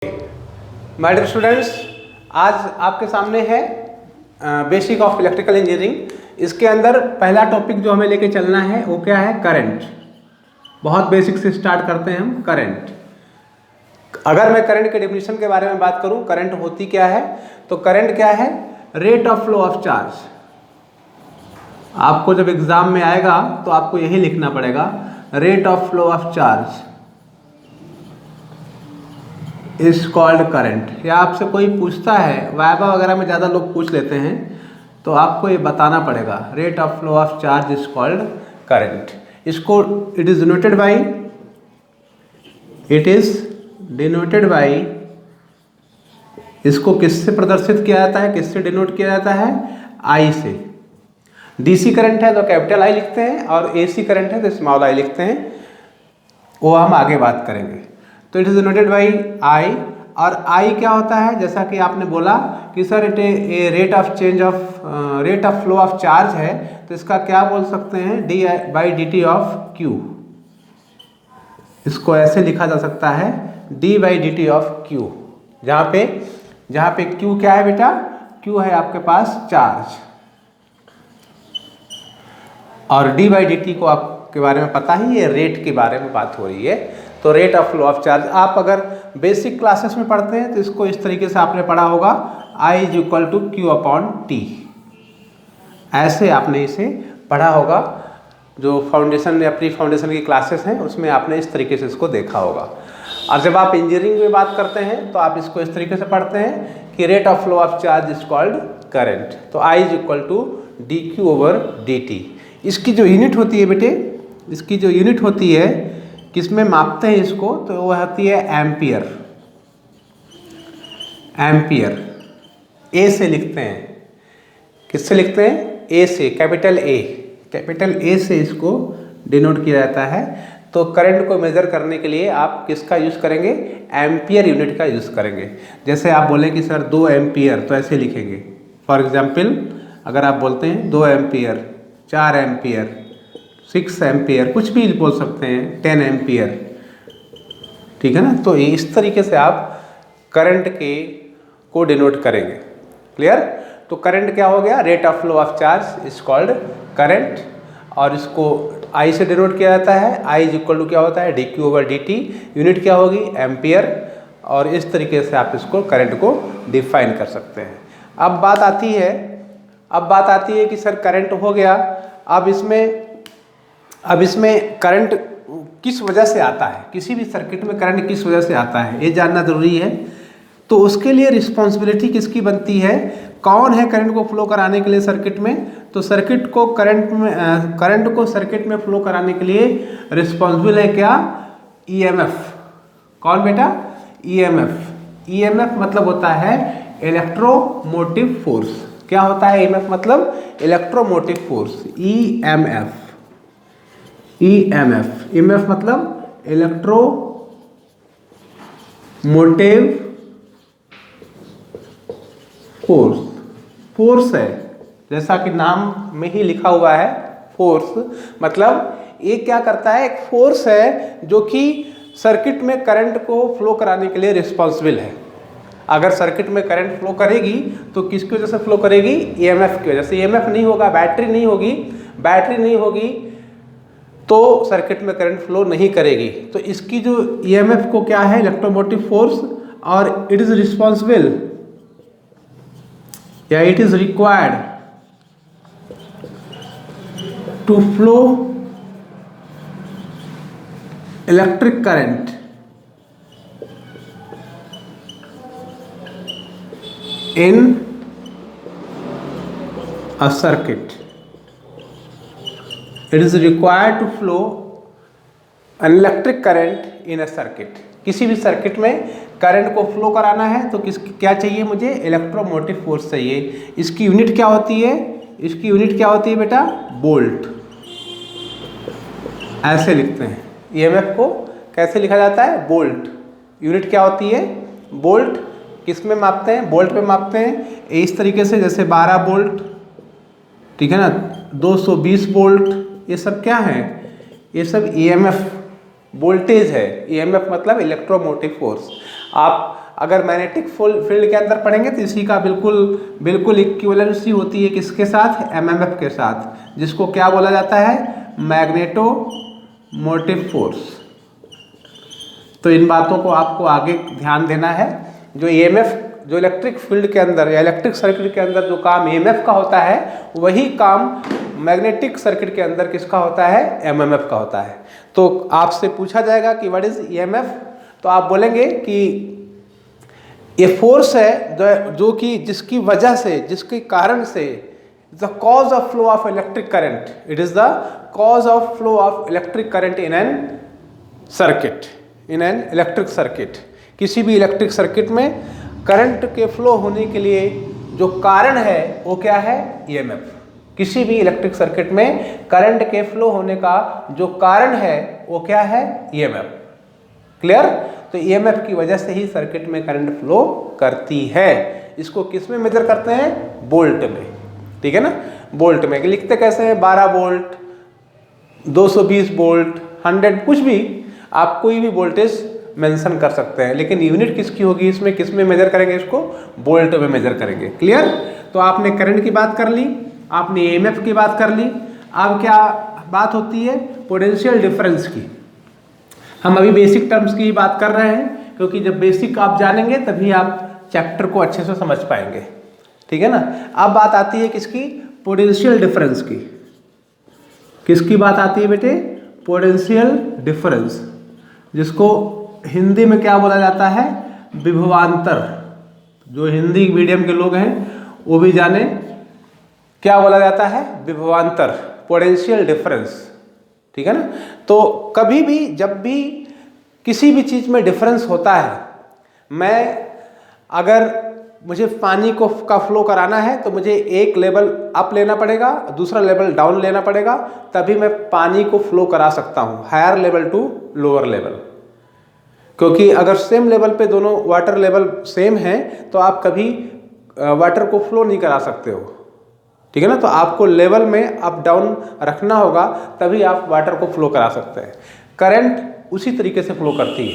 My dear students, आज आपके सामने है बेसिक ऑफ इलेक्ट्रिकल इंजीनियरिंग। इसके अंदर पहला टॉपिक जो हमें लेके चलना है वो क्या है? करंट। बहुत बेसिक से स्टार्ट करते हैं हम। करंट, अगर मैं करंट के डेफिनेशन के बारे में बात करूं, करंट होती क्या है, तो करंट क्या है? Rate of flow of charge. आपको जब एग्जाम में आएगा तो आपको यही लिखना पड़ेगा, rate of flow of charge is called current. या आपसे कोई पूछता है, वाइवा वगैरह में ज़्यादा लोग पूछ लेते हैं, तो आपको ये बताना पड़ेगा, rate of flow of charge is called current. इसको इट इज डिनोटेड बाई, इसको किससे प्रदर्शित किया जाता है, किससे डिनोट किया जाता है? आई से। डीसी करंट है तो कैपिटल आई लिखते हैं, और एसी करंट है तो स्मॉल आई लिखते हैं, वो हम आगे बात करेंगे। तो it is denoted by I, और आई क्या होता है? जैसा कि आपने बोला कि sir it a rate of flow of charge है, तो इसका क्या बोल सकते हैं? D by D T of Q. इसको ऐसे लिखा जा सकता है, D by D T of Q, जहाँ पे क्यू क्या है बेटा? क्यू है आपके पास चार्ज, और डी बाई डी टी को आपके बारे में पता ही है, रेट के बारे में बात हो रही है। तो rate of flow of charge आप अगर बेसिक क्लासेस में पढ़ते हैं तो इसको इस तरीके से आपने पढ़ा होगा, I is equal to Q upon T. ऐसे आपने इसे पढ़ा होगा, जो फाउंडेशन या प्री फाउंडेशन की क्लासेस हैं उसमें आपने इस तरीके से इसको देखा होगा। और जब आप इंजीनियरिंग में बात करते हैं तो आप इसको इस तरीके से पढ़ते हैं कि rate of flow of charge is called current. तो I is equal to D Q over D T. इसकी जो यूनिट होती है बेटे, इसकी जो यूनिट होती है, किसमें मापते हैं इसको, तो वो होती है एम्पियर। एम्पियर ए से लिखते हैं। किससे लिखते हैं? ए से, कैपिटल ए से इसको डिनोट किया जाता है। तो करंट को मेजर करने के लिए आप किसका यूज़ करेंगे? एम्पियर यूनिट का यूज़ करेंगे। जैसे आप बोले कि सर 2 एम्पियर, तो ऐसे लिखेंगे। फॉर एग्जाम्पल, अगर आप बोलते हैं 2 एम्पियर, 4 एम्पियर, 6 एम्पियर, कुछ भी बोल सकते हैं, 10 एम्पियर, ठीक है ना। तो इस तरीके से आप करंट को डिनोट करेंगे। क्लियर? तो करंट क्या हो गया? Rate of flow of charge is called current, और इसको आई से डिनोट किया जाता है। आई इज इक्वल टू क्या होता है? D Q over D T. Unit क्या होगी? एम्पियर। और इस तरीके से आप इसको करंट को डिफाइन कर सकते हैं। अब बात आती है कि सर करंट हो गया, अब इसमें करंट किस वजह से आता है, किसी भी सर्किट में करंट किस वजह से आता है, ये जानना ज़रूरी है। तो उसके लिए रिस्पॉन्सिबिलिटी किसकी बनती है? कौन है करंट को फ्लो कराने के लिए सर्किट में? तो करंट को सर्किट में फ्लो कराने के लिए रिस्पॉन्सिबल है क्या? ईएमएफ। कौन बेटा? ईएमएफ। ईएमएफ मतलब होता है इलेक्ट्रोमोटिव फोर्स। क्या होता है ईएमएफ मतलब? Electromotive force. ईएमएफ मतलब इलेक्ट्रोमोटिव फोर्स है, जैसा कि नाम में ही लिखा हुआ है, फोर्स। मतलब ये क्या करता है? एक फोर्स है जो कि सर्किट में करंट को फ्लो कराने के लिए रिस्पॉन्सिबल है। अगर सर्किट में करंट फ्लो करेगी तो किसकी वजह से फ्लो करेगी? ईएमएफ की वजह से। ईएमएफ नहीं होगा, बैटरी नहीं होगी तो सर्किट में करंट फ्लो नहीं करेगी। तो इसकी जो ईएमएफ को क्या है? इलेक्ट्रोमोटिव फोर्स, और इट इज रिस्पॉन्सिबल या it is required to flow electric current in a circuit. It is required to flow an electric current in a circuit. किसी भी सर्किट में करंट को फ्लो कराना है तो क्या चाहिए मुझे? इलेक्ट्रोमोटिव फोर्स चाहिए। इसकी यूनिट क्या होती है? बेटा? वोल्ट। ऐसे लिखते हैं। ईएमएफ को कैसे लिखा जाता है? वोल्ट। यूनिट क्या होती है? वोल्ट। किस में मापते हैं? वोल्ट में मापते हैं। इस तरीके से, जैसे 12 वोल्ट, ठीक है ना, 220 वोल्ट, ये सब क्या है? ये सब ईएमएफ वोल्टेज है। ईएमएफ मतलब इलेक्ट्रोमोटिव फोर्स। आप अगर मैग्नेटिक फील्ड के अंदर पढ़ेंगे तो इसी का बिल्कुल इक्विवेलेंसी होती है किसके साथ, एमएमएफ के साथ, जिसको क्या बोला जाता है, मैग्नेटोमोटिव फोर्स। तो इन बातों को आपको आगे ध्यान देना है। जो ईएमएफ, जो इलेक्ट्रिक फील्ड के अंदर या इलेक्ट्रिक सर्किट के अंदर जो काम ईएमएफ का होता है, वही काम मैग्नेटिक सर्किट के अंदर किसका होता है, एमएमएफ का होता है। तो आपसे पूछा जाएगा कि व्हाट इज ईएमएफ, तो आप बोलेंगे कि ये फोर्स है जो कि जिसकी वजह से, जिसके कारण से, the cause of flow of electric current, it is the cause of flow of electric current in an circuit, in an electric circuit. किसी भी इलेक्ट्रिक सर्किट में करंट के फ्लो होने के लिए जो कारण है वो क्या है, ईएमएफ। किसी भी इलेक्ट्रिक सर्किट में करंट के फ्लो होने का जो कारण है वो क्या है, ईएमएफ। क्लियर? तो ईएमएफ की वजह से ही सर्किट में करंट फ्लो करती है। इसको किस में मेजर करते हैं, वोल्ट में, ठीक है ना। वोल्ट में लिखते कैसे हैं, 12 वोल्ट, 220 वोल्ट, 100, कुछ भी, आप कोई भी वोल्टेज मेंशन कर सकते हैं, लेकिन यूनिट किसकी होगी, इसमें किस में मेजर करेंगे, इसको वोल्ट में मेजर करेंगे। क्लियर? तो आपने करंट की बात कर ली, आपने ईएमएफ की बात कर ली। अब क्या बात होती है, पोटेंशियल डिफरेंस की। हम अभी बेसिक टर्म्स की बात कर रहे हैं, क्योंकि जब बेसिक आप जानेंगे तभी आप चैप्टर को अच्छे से समझ पाएंगे, ठीक है ना। अब बात आती है किसकी, पोटेंशियल डिफरेंस की। किसकी बात आती है बेटे, पोटेंशियल डिफरेंस, जिसको हिंदी में क्या बोला जाता है, विभवांतर। जो हिंदी मीडियम के लोग हैं वो भी जाने क्या बोला जाता है, विभवांतर, पोटेंशियल डिफरेंस, ठीक है ना। तो कभी भी जब भी किसी भी चीज़ में डिफरेंस होता है, मैं अगर मुझे पानी का फ्लो कराना है तो मुझे एक लेवल अप लेना पड़ेगा, दूसरा लेवल डाउन लेना पड़ेगा, तभी मैं पानी को फ्लो करा सकता हूँ, higher level to lower level. क्योंकि अगर सेम लेवल पे दोनों वाटर लेवल सेम है तो आप कभी वाटर को फ्लो नहीं करा सकते हो, ठीक है ना। तो आपको लेवल में अप डाउन रखना होगा, तभी आप वाटर को फ्लो करा सकते हैं। करंट उसी तरीके से फ्लो करती है।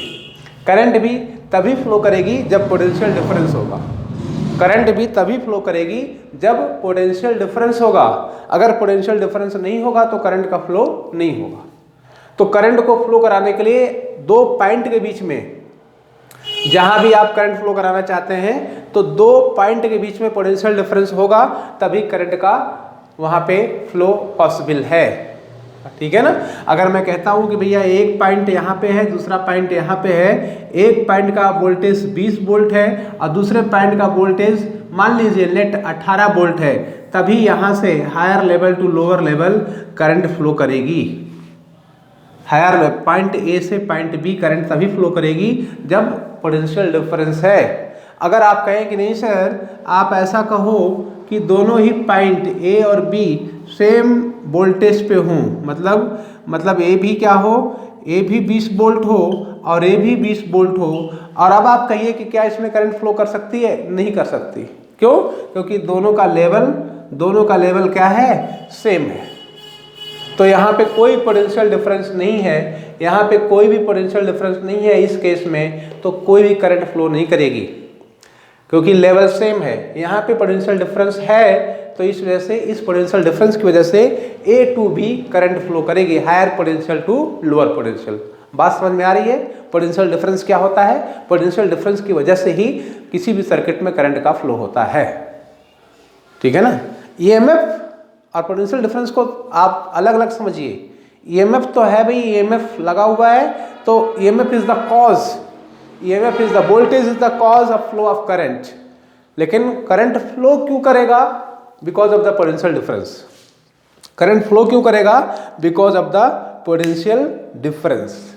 करंट भी तभी फ्लो करेगी जब पोटेंशियल डिफरेंस होगा। करंट भी तभी फ्लो करेगी जब पोटेंशियल डिफरेंस होगा। अगर पोटेंशियल डिफरेंस नहीं होगा तो करंट का फ्लो नहीं होगा। तो करंट को फ्लो कराने के लिए दो पॉइंट के बीच में, जहां भी आप करंट फ्लो कराना चाहते हैं तो दो पॉइंट के बीच में पोटेंशियल डिफरेंस होगा, तभी करंट का वहां पे फ्लो पॉसिबल है, ठीक है ना। अगर मैं कहता हूं कि भैया एक पॉइंट यहाँ पे है, दूसरा पॉइंट यहाँ पे है, एक पॉइंट का वोल्टेज 20 वोल्ट है और दूसरे पॉइंट का वोल्टेज मान लीजिए नेट 18 वोल्ट है, तभी यहाँ से higher level to lower level current flow करेगी। हायर पॉइंट ए से पॉइंट बी करंट तभी फ्लो करेगी जब पोटेंशियल डिफरेंस है। अगर आप कहें कि नहीं सर, आप ऐसा कहो कि दोनों ही पॉइंट ए और बी सेम वोल्टेज पे हों, मतलब ए भी क्या हो, ए भी 20 वोल्ट हो और ए भी 20 वोल्ट हो, और अब आप कहिए कि क्या इसमें करंट फ्लो कर सकती है, नहीं कर सकती। क्यों? क्योंकि दोनों का लेवल क्या है, सेम है। तो यहाँ पे कोई पोटेंशियल डिफरेंस नहीं है, यहाँ पे कोई भी पोटेंशियल डिफरेंस नहीं है इस केस में, तो कोई भी करंट फ्लो नहीं करेगी, क्योंकि लेवल सेम है। यहाँ पे पोटेंशियल डिफरेंस है, तो इस वजह से, इस पोटेंशियल डिफरेंस की वजह से A to B current flow करेगी, higher potential to lower potential. बात समझ में आ रही है? पोटेंशियल डिफरेंस क्या होता है? पोटेंशियल डिफरेंस की वजह से ही किसी भी सर्किट में करंट का फ्लो होता है, ठीक है ना। ईएमएफ और पोटेंशियल डिफरेंस को आप अलग अलग समझिए। ईएमएफ तो है भाई, ईएमएफ लगा हुआ है तो EMF is the cause, EMF is the voltage is the cause of flow of current. लेकिन करंट फ्लो क्यों करेगा? Because of the potential difference. Current flow क्यों करेगा? Because of the potential difference,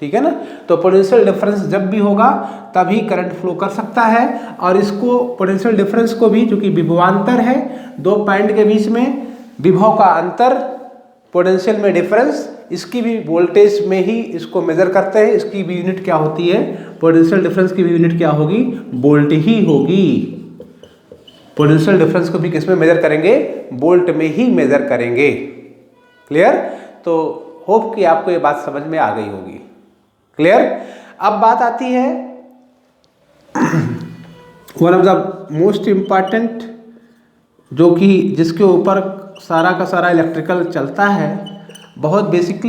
ठीक है ना। तो पोटेंशियल डिफरेंस जब भी होगा तभी करंट फ्लो कर सकता है। और इसको पोटेंशियल डिफरेंस को भी, चूंकि विभवांतर है, दो पॉइंट के बीच में विभव का अंतर, पोटेंशियल में डिफरेंस, इसकी भी वोल्टेज में ही इसको मेजर करते हैं। इसकी भी यूनिट क्या होती है? पोटेंशियल डिफरेंस की भी यूनिट क्या होगी? वोल्ट ही होगी। पोटेंशियल डिफरेंस को भी किस में मेजर करेंगे? वोल्ट में ही मेजर करेंगे। क्लियर? तो होप कि आपको ये बात समझ में आ गई होगी। क्लियर? अब बात आती है one of the most important, जो कि जिसके ऊपर सारा का सारा इलेक्ट्रिकल चलता है, बहुत बेसिक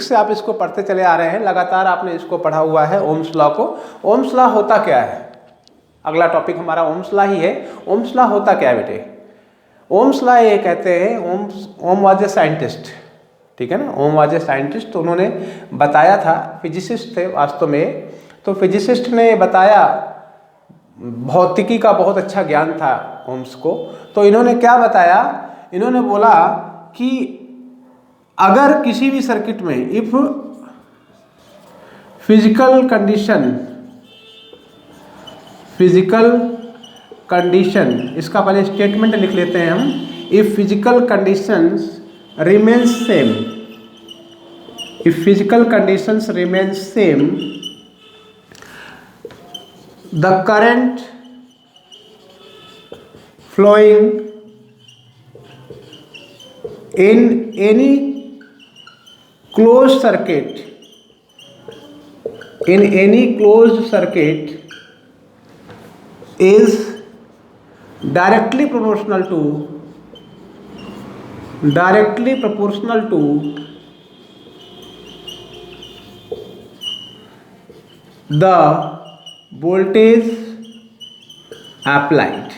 से आप इसको पढ़ते चले आ रहे हैं, लगातार आपने इसको पढ़ा हुआ है, ओम्स लॉ को। ओम्स लॉ होता क्या है? अगला टॉपिक हमारा ओम्स लॉ ही है। ओम्स लॉ होता क्या है बेटे? ओम्स लॉ ये कहते हैं, ओम वाज ए साइंटिस्ट, ठीक है ना, ओम वाज ए साइंटिस्ट। तो उन्होंने बताया था, फिजिसिस्ट थे वास्तव में, तो फिजिसिस्ट ने बताया, भौतिकी का बहुत अच्छा ज्ञान था ओम्स को। तो इन्होंने क्या बताया? इन्होंने बोला कि अगर किसी भी सर्किट में इफ फिजिकल कंडीशन, इसका पहले स्टेटमेंट लिख लेते हैं हम। If physical conditions remains same, if physical conditions remain same, the current flowing in any closed circuit is directly proportional to the voltage applied।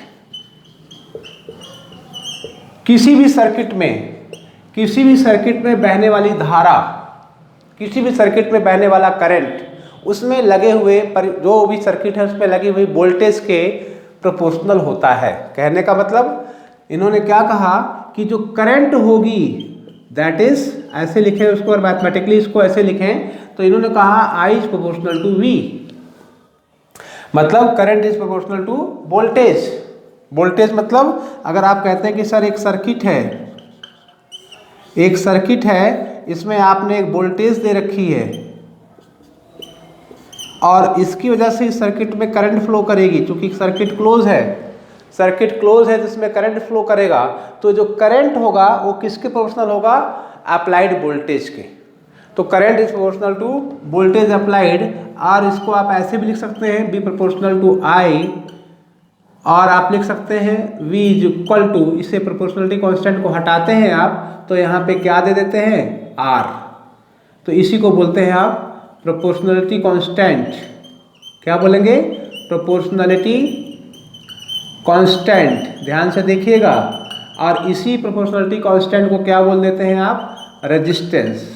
किसी भी सर्किट में बहने वाली धारा, किसी भी सर्किट में बहने वाला करंट, उसमें लगे हुए जो भी सर्किट है उसमें लगी हुई वोल्टेज के प्रोपोर्शनल होता है। कहने का मतलब इन्होंने क्या कहा कि जो करंट होगी, दैट इज, ऐसे लिखें उसको, और मैथमेटिकली इसको ऐसे लिखें, तो इन्होंने कहा I is proportional to V, मतलब current is proportional to voltage. Voltage मतलब अगर आप कहते हैं कि सर एक सर्किट है, इसमें आपने एक वोल्टेज दे रखी है और इसकी वजह से इस सर्किट में करंट फ्लो करेगी, क्योंकि सर्किट क्लोज है जिसमें करंट फ्लो करेगा, तो जो करंट होगा वो किसके प्रोपोर्शनल होगा? अप्लाइड वोल्टेज के। तो current is proportional to voltage applied, और इसको आप ऐसे भी लिख सकते हैं V प्रोपोर्शनल टू I, और आप लिख सकते हैं V इज इक्वल टू, इससे प्रोपोर्शनलिटी कांस्टेंट को हटाते हैं आप, तो यहाँ पे क्या दे देते हैं? R। तो इसी को बोलते हैं आप प्रोपोर्शनलिटी कांस्टेंट। क्या बोलेंगे? प्रोपोर्शनलिटी कांस्टेंट, ध्यान से देखिएगा। और इसी प्रोपोर्शनलिटी कांस्टेंट को क्या बोल देते हैं आप? रेजिस्टेंस।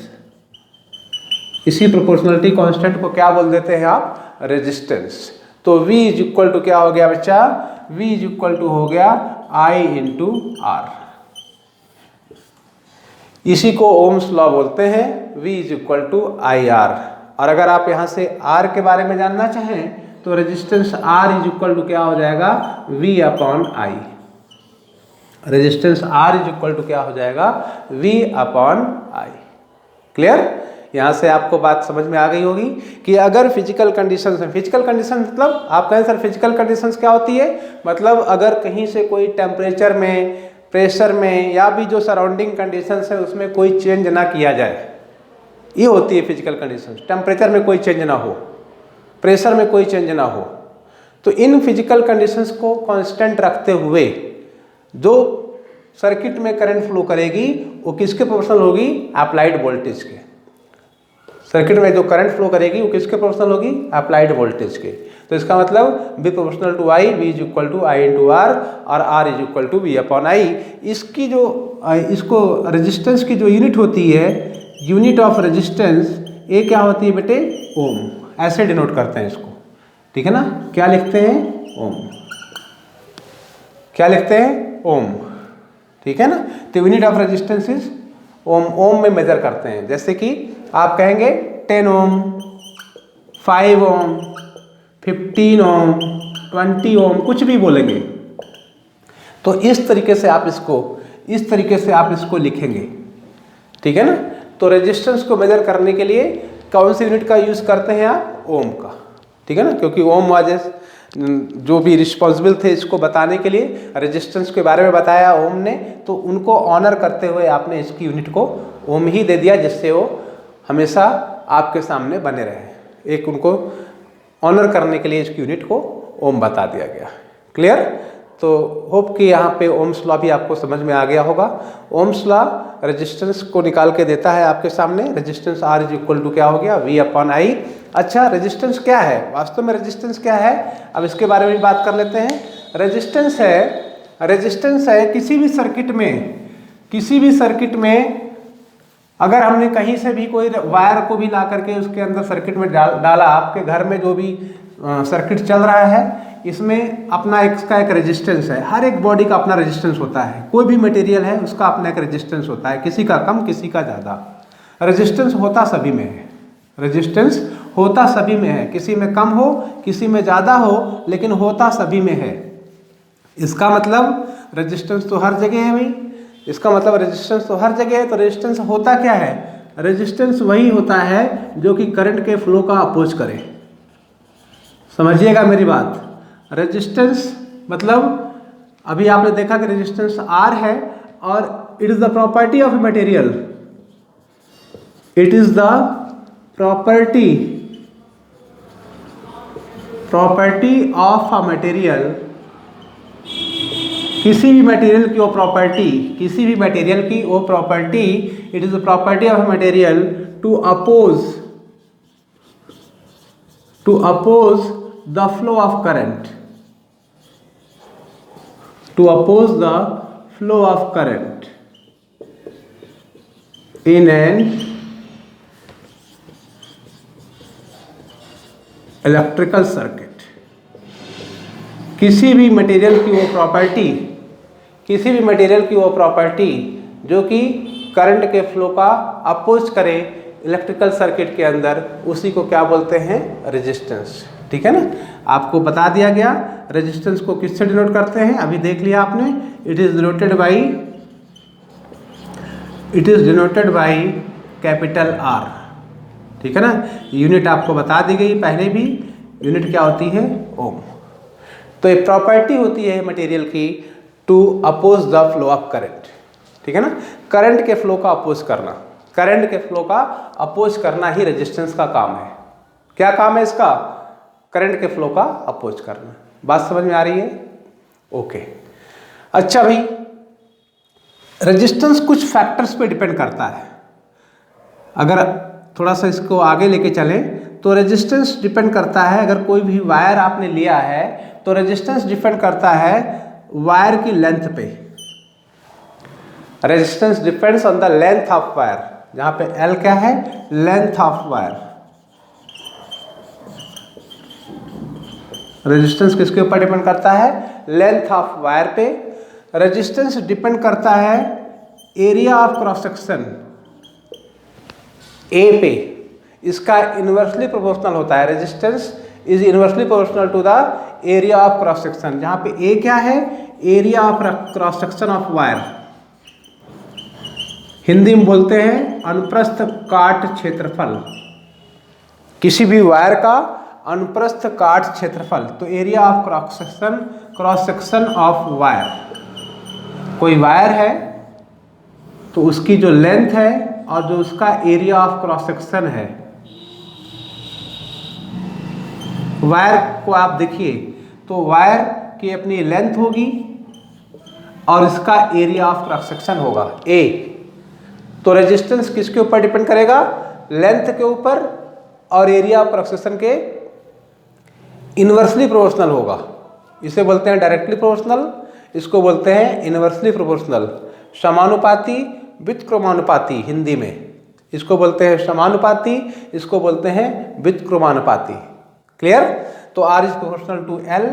इसी प्रोपोर्शनलिटी कांस्टेंट को क्या बोल देते हैं आप? रेजिस्टेंस। तो V इज इक्वल टू क्या हो गया बच्चा? V इज इक्वल टू हो गया I इंटू R। इसी को ओम्स लॉ बोलते हैं, V is equal to IR। और अगर आप यहाँ से R के बारे में जानना चाहें तो resistance R is equal to क्या हो जाएगा? V upon I। Resistance R is equal to क्या हो जाएगा? V upon I। क्लियर? यहाँ से आपको बात समझ में आ गई होगी कि अगर फिजिकल कंडीशंस हैं, फिजिकल कंडीशन मतलब आप कहें सर फिजिकल कंडीशंस क्या होती है? मतलब अगर कहीं से कोई टेम्परेचर में, प्रेशर में, या भी जो सराउंडिंग कंडीशंस है उसमें कोई चेंज ना किया जाए, ये होती है फिजिकल कंडीशंस। टेम्परेचर में कोई चेंज ना हो, प्रेशर में कोई चेंज ना हो, तो इन फिजिकल कंडीशंस को कांस्टेंट रखते हुए जो सर्किट में करंट फ्लो करेगी वो किसके प्रोपोर्शनल होगी? अप्लाइड वोल्टेज के। सर्किट में जो करंट फ्लो करेगी वो किसके प्रोपोर्शनल होगी? अप्लाइड वोल्टेज के। तो इसका मतलब V proportional to I, V is equal to I into R, और R is equal to V upon I। इसकी जो इसको रेजिस्टेंस की जो यूनिट होती है, यूनिट ऑफ रेजिस्टेंस, ये क्या होती है बेटे? ओम। ऐसे डिनोट करते हैं इसको, ठीक है ना? क्या लिखते हैं? ओम। क्या लिखते हैं? ओम, ठीक है ना? तो यूनिट ऑफ रेजिस्टेंस इज ओम। ओम में मेजर करते हैं। जैसे कि आप कहेंगे 10 ओम, 5 ओम, 15 ओम, 20 ओम, कुछ भी बोलेंगे। तो इस तरीके से आप इसको लिखेंगे, ठीक है ना? तो रेजिस्टेंस को मेजर करने के लिए कौन सी यूनिट का यूज करते हैं आप? ओम का, ठीक है ना? क्योंकि ओम वाज जो भी रिस्पॉन्सिबल थे इसको बताने के लिए, रेजिस्टेंस के बारे में बताया ओम ने, तो उनको ऑनर करते हुए आपने इसकी यूनिट को ओम ही दे दिया, जिससे वो हमेशा आपके सामने बने रहे। एक उनको ऑनर करने के लिए इसकी यूनिट को ओम बता दिया गया। क्लियर? तो होप कि यहाँ पे ओम्स लॉ भी आपको समझ में आ गया होगा। ओम्स लॉ रेजिस्टेंस को निकाल के देता है आपके सामने। Resistance R is equal to क्या हो गया, V/I। अच्छा, रेजिस्टेंस क्या है? वास्तव में रेजिस्टेंस क्या है, अब इसके बारे में बात कर लेते हैं। रेजिस्टेंस है किसी भी सर्किट में अगर हमने कहीं से भी कोई वायर को भी ला करके उसके अंदर सर्किट में डाला, आपके घर में जो भी सर्किट चल रहा है इसमें अपना इसका एक रेजिस्टेंस है। हर एक बॉडी का अपना रेजिस्टेंस होता है। कोई भी मटेरियल है उसका अपना एक रेजिस्टेंस होता है, किसी का कम किसी का ज़्यादा। रेजिस्टेंस होता सभी में है, रेजिस्टेंस होता सभी में है, किसी में कम हो किसी में ज़्यादा हो, लेकिन होता सभी में है। इसका मतलब रेजिस्टेंस तो हर जगह है भाई, इसका मतलब रेजिस्टेंस तो हर जगह है। तो रेजिस्टेंस होता क्या है? रेजिस्टेंस वही होता है जो कि करंट के फ्लो का अपोज करे। समझिएगा मेरी बात। रेजिस्टेंस मतलब अभी आपने देखा कि रेजिस्टेंस R है और it is the property of material, it is the property of a material. किसी भी मटेरियल की वो property, it is the property of material to oppose the flow of current, in an electrical circuit. किसी भी material की वो property जो कि करंट के फ्लो का अपोज करे इलेक्ट्रिकल सर्किट के अंदर, उसी को क्या बोलते हैं? रेजिस्टेंस। ठीक है ना, आपको बता दिया गया। रेजिस्टेंस को किससे डिनोट करते हैं अभी देख लिया आपने। It is denoted by capital R। ठीक है ना, यूनिट आपको बता दी गई पहले भी। यूनिट क्या होती है? ओम। तो एक प्रॉपर्टी होती है मटेरियल की to oppose the flow of current. ठीक है ना, करंट के फ्लो का अपोज करना, ही रेजिस्टेंस का काम है। क्या काम है इसका? करंट के फ्लो का अपोज करना। बात समझ में आ रही है? ओके। अच्छा भाई, रेजिस्टेंस कुछ फैक्टर्स पे डिपेंड करता है। अगर थोड़ा सा इसको आगे लेके चलें तो रेजिस्टेंस डिपेंड करता है, अगर कोई भी वायर आपने लिया है तो रेजिस्टेंस डिपेंड करता है वायर की लेंथ पे। Resistance depends on the length of wire, जहां पे L क्या है? Length of wire. रेजिस्टेंस किसके ऊपर डिपेंड करता है? लेंथ ऑफ वायर पे। रेजिस्टेंस डिपेंड करता है area of cross section A पे। इसका इन्वर्सली प्रोपोर्शनल होता है। Resistance is inversely proportional to the area of cross section, जहां पे ए क्या है? Area of cross section of wire. Hindi में बोलते हैं अनुप्रस्थ काट क्षेत्रफल। किसी भी वायर का अनुप्रस्थ काट क्षेत्रफल, तो area of cross section of wire. कोई वायर है तो उसकी जो लेंथ है और जो उसका एरिया ऑफ क्रॉस सेक्शन है, वायर को आप देखिए तो वायर की अपनी लेंथ होगी और इसका एरिया ऑफ क्रॉस सेक्शन होगा A। तो रेजिस्टेंस किसके ऊपर डिपेंड करेगा? लेंथ के ऊपर, और एरिया ऑफ क्रॉस सेक्शन के इन्वर्सली प्रोपोर्शनल होगा। इसे बोलते हैं डायरेक्टली प्रोपोर्शनल, इसको बोलते हैं इन्वर्सली प्रोपोर्शनल। समानुपाती विथ क्रमानुपाती, हिंदी में इसको बोलते हैं समानुपाती, इसको बोलते हैं विथ क्रमानुपाती। क्लियर? तो R is proportional to L,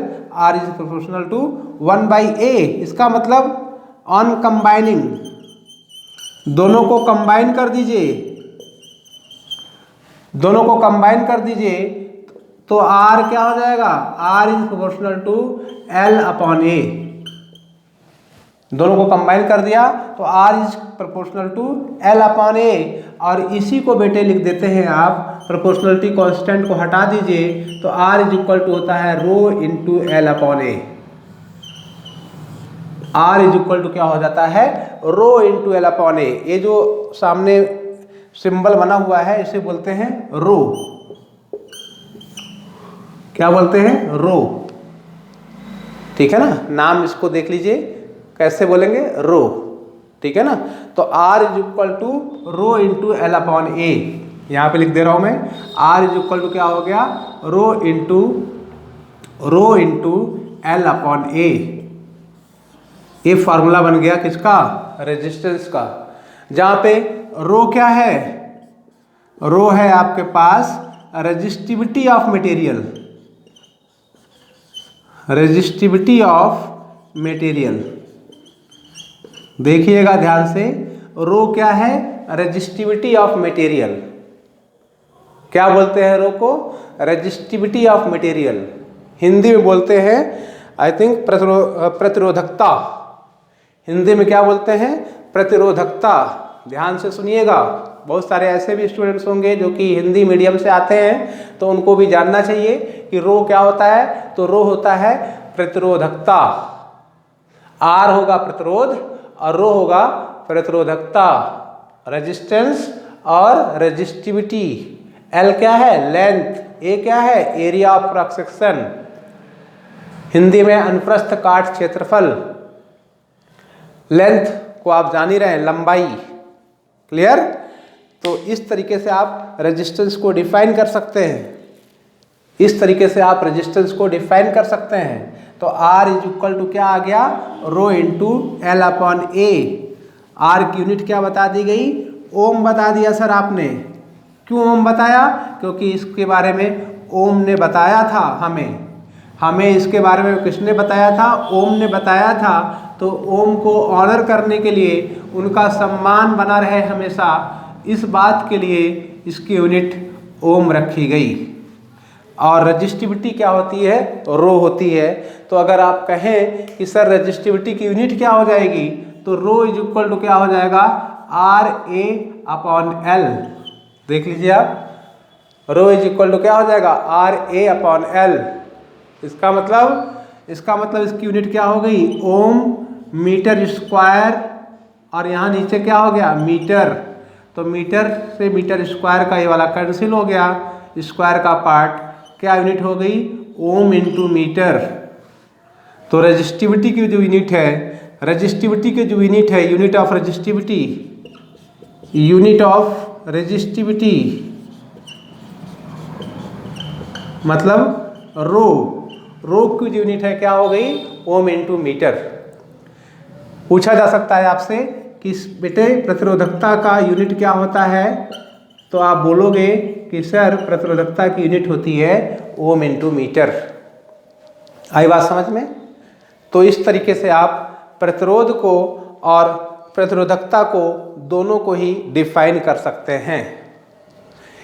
R is proportional to 1/A। इसका मतलब ऑन कंबाइनिंग, दोनों को कंबाइन कर दीजिए, तो R क्या हो जाएगा? R is proportional to L/A। दोनों को कंबाइन कर दिया तो R is proportional to L/A। और इसी को बेटे लिख देते हैं आप, प्रोपोर्शनलिटी कांस्टेंट को हटा दीजिए तो R इज इक्वल टू होता है rho into L/A। R is equal to क्या हो जाता है? Rho into L/A। ये जो सामने सिंबल बना हुआ है इसे बोलते हैं रो। क्या बोलते हैं, रो। ठीक है ना, नाम इसको देख लीजिए कैसे बोलेंगे, रो। ठीक है ना, तो R is equal to rho into L upon A. यहाँ पे लिख दे रहा हूँ मैं, R इज इक्वल टू क्या हो गया, रो इंटू एल अपॉन ए। ये फार्मूला बन गया किसका, रेजिस्टेंस का। जहाँ पे रो क्या है, रो है आपके पास resistivity of material, resistivity of material. देखिएगा ध्यान से, रो क्या है, रेजिस्टिविटी ऑफ मटेरियल। क्या बोलते हैं रो को, रेजिस्टिविटी ऑफ मटेरियल। हिंदी में बोलते हैं आई थिंक प्रतिरोधकता। हिंदी में क्या बोलते हैं, प्रतिरोधकता। ध्यान से सुनिएगा, बहुत सारे ऐसे भी स्टूडेंट्स होंगे जो कि हिंदी मीडियम से आते हैं, तो उनको भी जानना चाहिए कि रो क्या होता है। तो रो होता है प्रतिरोधकता। आर होगा प्रतिरोध और रो होगा प्रतिरोधकता, रेजिस्टेंस और रेजिस्टिविटी। एल क्या है, लेंथ। ए क्या है, area of cross section. Hindi में अनुप्रस्थ काट क्षेत्रफल। लेंथ को आप जान ही रहे हैं, लंबाई। क्लियर। तो इस तरीके से आप रेजिस्टेंस को डिफाइन कर सकते हैं, इस तरीके से आप रेजिस्टेंस को डिफाइन कर सकते हैं। तो R इज इक्वल टू क्या आ गया, rho into L upon A. R की यूनिट क्या बता दी गई, ओम बता दिया सर आपने। क्यों ओम बताया, क्योंकि इसके बारे में ओम ने बताया था हमें इसके बारे में किसने बताया था, ओम ने बताया था। तो ओम को ऑनर करने के लिए, उनका सम्मान बना रहे हमेशा, इस बात के लिए इसकी यूनिट ओम रखी गई। और रेजिस्टिविटी क्या होती है, रो होती है। तो अगर आप कहें कि सर रेजिस्टिविटी की यूनिट क्या हो जाएगी, तो रो इज इक्वल टू क्या हो जाएगा, आर ए अपॉन एल। देख लीजिए आप, रो इज इक्वल टू क्या हो जाएगा, आर ए अपॉन एल। इसका मतलब इसकी यूनिट क्या हो गई, ओम मीटर स्क्वायर, और यहाँ नीचे क्या हो गया, मीटर। तो मीटर से मीटर स्क्वायर का ये वाला कैंसिल हो गया, स्क्वायर का पार्ट क्या यूनिट हो गई, ओम इंटू मीटर। तो रेजिस्टिविटी की जो यूनिट है, यूनिट ऑफ रेजिस्टिविटी, मतलब रो की जो यूनिट है क्या हो गई, ओम इंटू मीटर। पूछा जा सकता है आपसे कि बेटे प्रतिरोधकता का यूनिट क्या होता है, तो आप बोलोगे कि सर प्रतिरोधकता की यूनिट होती है ओम इंटू मीटर। आई बात समझ में। तो इस तरीके से आप प्रतिरोध को और प्रतिरोधकता को दोनों को ही डिफाइन कर सकते हैं।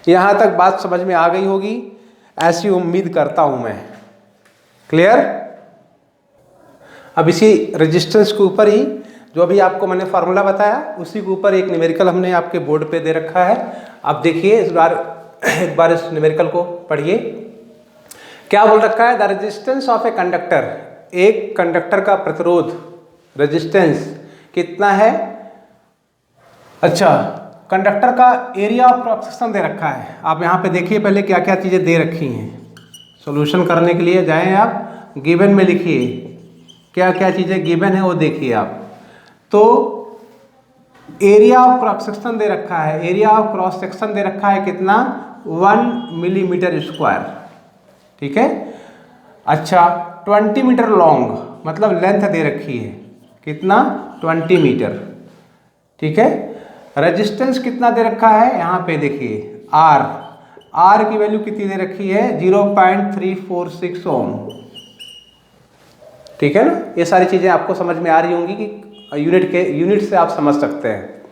यहाँ तक बात समझ में आ गई होगी, ऐसी उम्मीद करता हूँ मैं। क्लियर। अब इसी रेजिस्टेंस के ऊपर ही जो अभी आपको मैंने फार्मूला बताया, उसी के ऊपर एक न्यूमेरिकल हमने आपके बोर्ड पे दे रखा है। आप देखिए एक बार इस न्यूमेरिकल को पढ़िए। क्या बोल रखा है, the resistance of a conductor, एक कंडक्टर का प्रतिरोध रेजिस्टेंस कितना है। अच्छा, कंडक्टर का एरिया ऑफ क्रॉस सेक्शन दे रखा है। आप यहाँ पे देखिए पहले क्या क्या चीज़ें दे रखी हैं। सॉल्यूशन करने के लिए जाएं आप, गिवन में लिखिए क्या क्या चीज़ें गिवन है वो देखिए आप। तो एरिया ऑफ क्रॉस सेक्शन दे रखा है, एरिया ऑफ क्रॉस सेक्शन दे रखा है कितना, 1 मिलीमीटर स्क्वायर। ठीक है। अच्छा, 20 मीटर लॉन्ग, मतलब लेंथ दे रखी है कितना, 20 मीटर। ठीक है। रेजिस्टेंस कितना दे रखा है, यहाँ पे देखिए आर की वैल्यू कितनी दे रखी है, 0.346 ओम। ठीक है ना। ये सारी चीज़ें आपको समझ में आ रही होंगी कि यूनिट से आप समझ सकते हैं।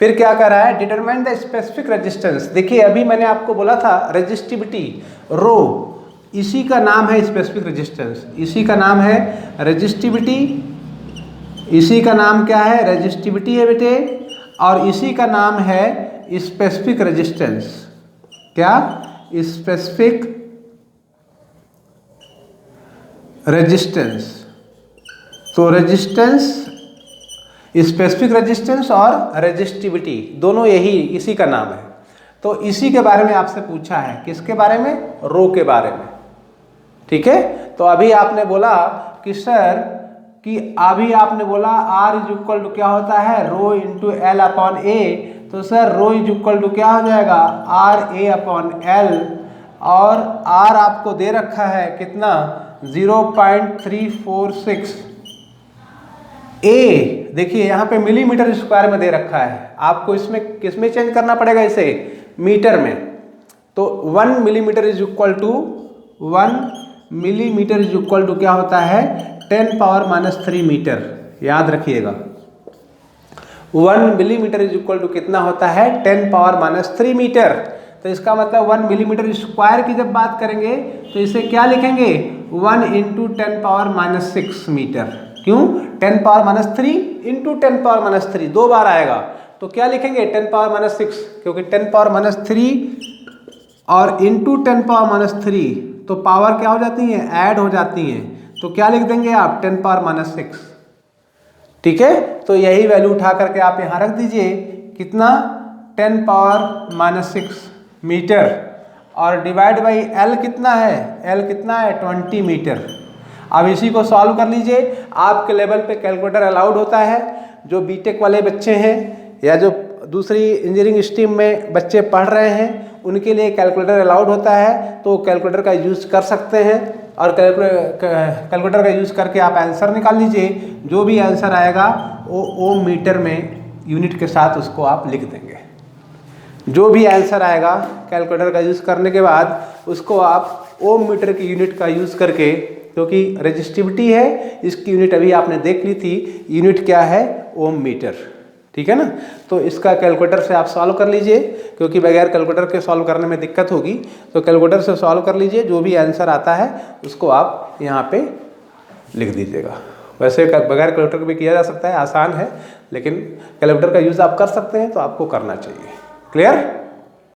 फिर क्या कर रहा है, डिटरमाइन द स्पेसिफिक रेजिस्टेंस। देखिए अभी मैंने आपको बोला था रेजिस्टिविटी, रो, इसी का नाम है स्पेसिफिक रेजिस्टेंस, इसी का नाम है रेजिस्टिविटी, इसी का नाम क्या है, रेजिस्टिविटी है बेटे, और इसी का नाम है स्पेसिफिक रेजिस्टेंस। क्या, स्पेसिफिक रेजिस्टेंस। तो रेजिस्टेंस, स्पेसिफिक रेजिस्टेंस और रेजिस्टिविटी दोनों यही इसी का नाम है। तो इसी के बारे में आपसे पूछा है, किसके बारे में, रो के बारे में। ठीक है। तो अभी आपने बोला कि सर कि अभी आपने बोला R इज इक्वल टू क्या होता है, rho into L upon A. तो sir rho is equal to क्या हो जाएगा, आर ए अपॉन एल, और R आपको दे रखा है कितना 0.346। ए देखिए यहाँ पे मिलीमीटर स्क्वायर में दे रखा है, आपको इसमें किसमें चेंज करना पड़ेगा, इसे मीटर में। तो 1 millimetre is equal to 1 millimetre is equal to क्या होता है 10⁻³ मीटर। याद रखिएगा 1 मिलीमीटर इज इक्वल टू कितना होता है 10⁻³ मीटर। तो इसका मतलब 1 मिलीमीटर स्क्वायर की जब बात करेंगे तो इसे क्या लिखेंगे 1 इंटू 10⁻⁶ मीटर। क्यों 10⁻³ इंटू 10⁻³ 2 बार आएगा, तो क्या लिखेंगे 10⁻⁶, क्योंकि 10⁻³ और इंटू 10⁻³ तो पावर क्या हो जाती है, ऐड हो जाती हैं, तो क्या लिख देंगे आप 10⁻⁶। ठीक है, तो यही वैल्यू उठा करके आप यहाँ रख दीजिए कितना 10⁻⁶ मीटर, और डिवाइड बाई एल कितना है, एल कितना है 20 मीटर। अब इसी को सॉल्व कर लीजिए। आपके लेवल पे कैलकुलेटर अलाउड होता है, जो बीटेक वाले बच्चे हैं या जो दूसरी इंजीनियरिंग स्ट्रीम में बच्चे पढ़ रहे हैं उनके लिए कैलकुलेटर अलाउड होता है, तो कैलकुलेटर का यूज़ कर सकते हैं। और कैलकुलेटर का यूज़ करके आप आंसर निकाल लीजिए। जो भी आंसर आएगा वो ओम मीटर में यूनिट के साथ उसको आप लिख देंगे। जो भी आंसर आएगा कैलकुलेटर का यूज़ करने के बाद उसको आप ओम मीटर की यूनिट का यूज़ करके, क्योंकि रेजिस्टिविटी है इसकी यूनिट अभी आपने देख ली थी, यूनिट क्या है ओम मीटर। ठीक है ना, तो इसका कैलकुलेटर से आप सॉल्व कर लीजिए, क्योंकि बगैर कैलकुलेटर के सॉल्व करने में दिक्कत होगी, तो कैलकुलेटर से सॉल्व कर लीजिए। जो भी आंसर आता है उसको आप यहाँ पे लिख दीजिएगा। वैसे बगैर कैलकुलेटर भी किया जा सकता है, आसान है, लेकिन कैलकुलेटर का यूज़ आप कर सकते हैं तो आपको करना चाहिए। क्लियर।